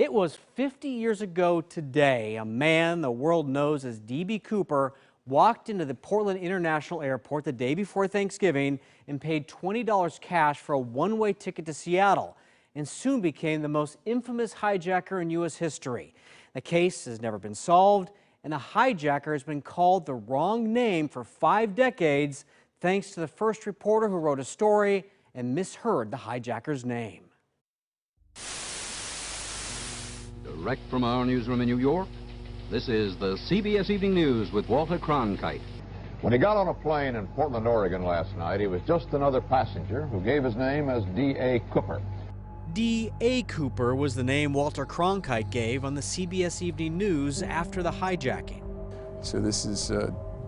It was 50 years ago today, a man the world knows as D.B. Cooper walked into the Portland International Airport the day before Thanksgiving and paid $20 cash for a one-way ticket to Seattle, and soon became the most infamous hijacker in U.S. history. The case has never been solved, and the hijacker has been called the wrong name for 5 decades, thanks to the first reporter who wrote a story and misheard the hijacker's name. Direct from our newsroom in New York, this is the CBS Evening News with Walter Cronkite. When he got on a plane in Portland, Oregon last night, he was just another passenger who gave his name as D.A. Cooper. D.A. Cooper was the name Walter Cronkite gave on the CBS Evening News after the hijacking. So this is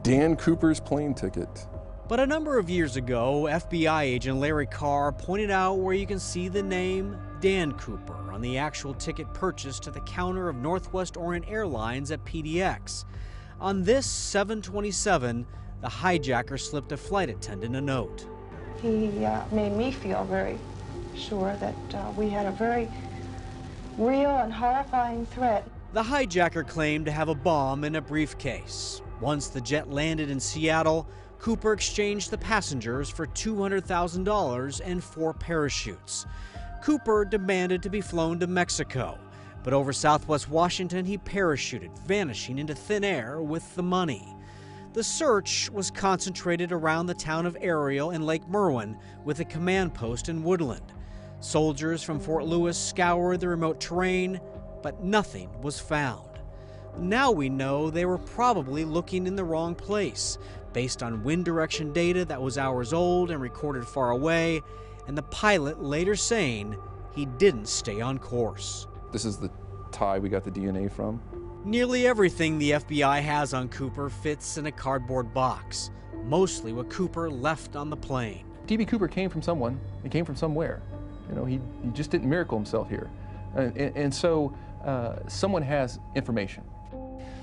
Dan Cooper's plane ticket. But a number of years ago, FBI agent Larry Carr pointed out where you can see the name Dan Cooper on the actual ticket purchased to the counter of Northwest Orient Airlines at PDX. On this 727, the hijacker slipped a flight attendant a note. He made me feel very sure that we had a very real and horrifying threat. The hijacker claimed to have a bomb in a briefcase. Once the jet landed in Seattle, Cooper exchanged the passengers for $200,000 and 4 parachutes. Cooper demanded to be flown to Mexico, but over Southwest Washington he parachuted, vanishing into thin air with the money. The search was concentrated around the town of Ariel and Lake Merwin with a command post in Woodland. Soldiers from Fort Lewis scoured the remote terrain, but nothing was found. Now we know they were probably looking in the wrong place, based on wind direction data that was hours old and recorded far away, and the pilot later saying he didn't stay on course. This is the tie we got the DNA from. Nearly everything the FBI has on Cooper fits in a cardboard box, mostly what Cooper left on the plane. D.B. Cooper came from someone, he came from somewhere. You know, he just didn't miracle himself here. And so someone has information.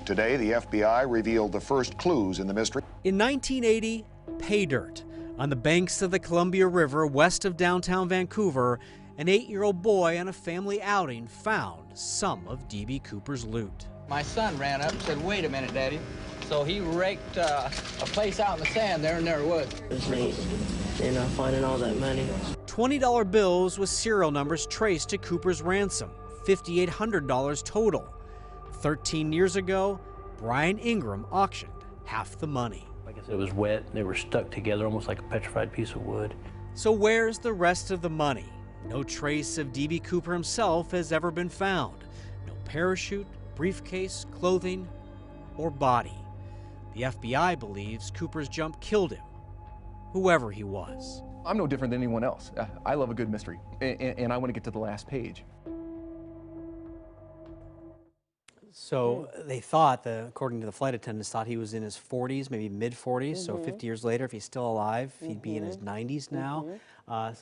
Today, the FBI revealed the first clues in the mystery. In 1980, pay dirt. On the banks of the Columbia River west of downtown Vancouver, an 8-year-old boy on a family outing found some of D.B. Cooper's loot. My son ran up and said, "Wait a minute, Daddy." So he raked a place out in the sand there, and there it was. It was neat, you know, finding all that money. $20 bills with serial numbers traced to Cooper's ransom, $5,800 total. 13 years ago, Brian Ingram auctioned half the money. Like I said, it was wet. They were stuck together almost like a petrified piece of wood. So where's the rest of the money? No trace of D.B. Cooper himself has ever been found. No parachute, briefcase, clothing, or body. The FBI believes Cooper's jump killed him, whoever he was. I'm no different than anyone else. I love a good mystery, and I want to get to the last page. So they thought, according to the flight attendants, thought he was in his 40s, maybe mid-40s. So 50 years later, if he's still alive, he'd be in his 90s now.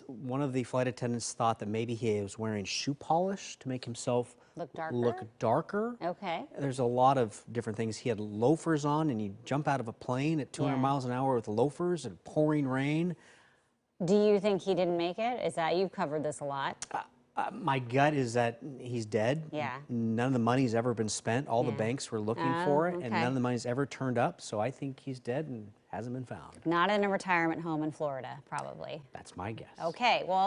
One of the flight attendants thought that maybe he was wearing shoe polish to make himself look darker. Okay. There's a lot of different things. He had loafers on, and he'd jump out of a plane at 200 miles an hour with loafers and pouring rain. Do you think he didn't make it? Is that, you've covered this a lot. My gut is that he's dead. Yeah. None of the money's ever been spent. All the banks were looking for it, okay. and none of the money's ever turned up. So I think he's dead and hasn't been found. Not in a retirement home in Florida, probably. That's my guess. Okay, well.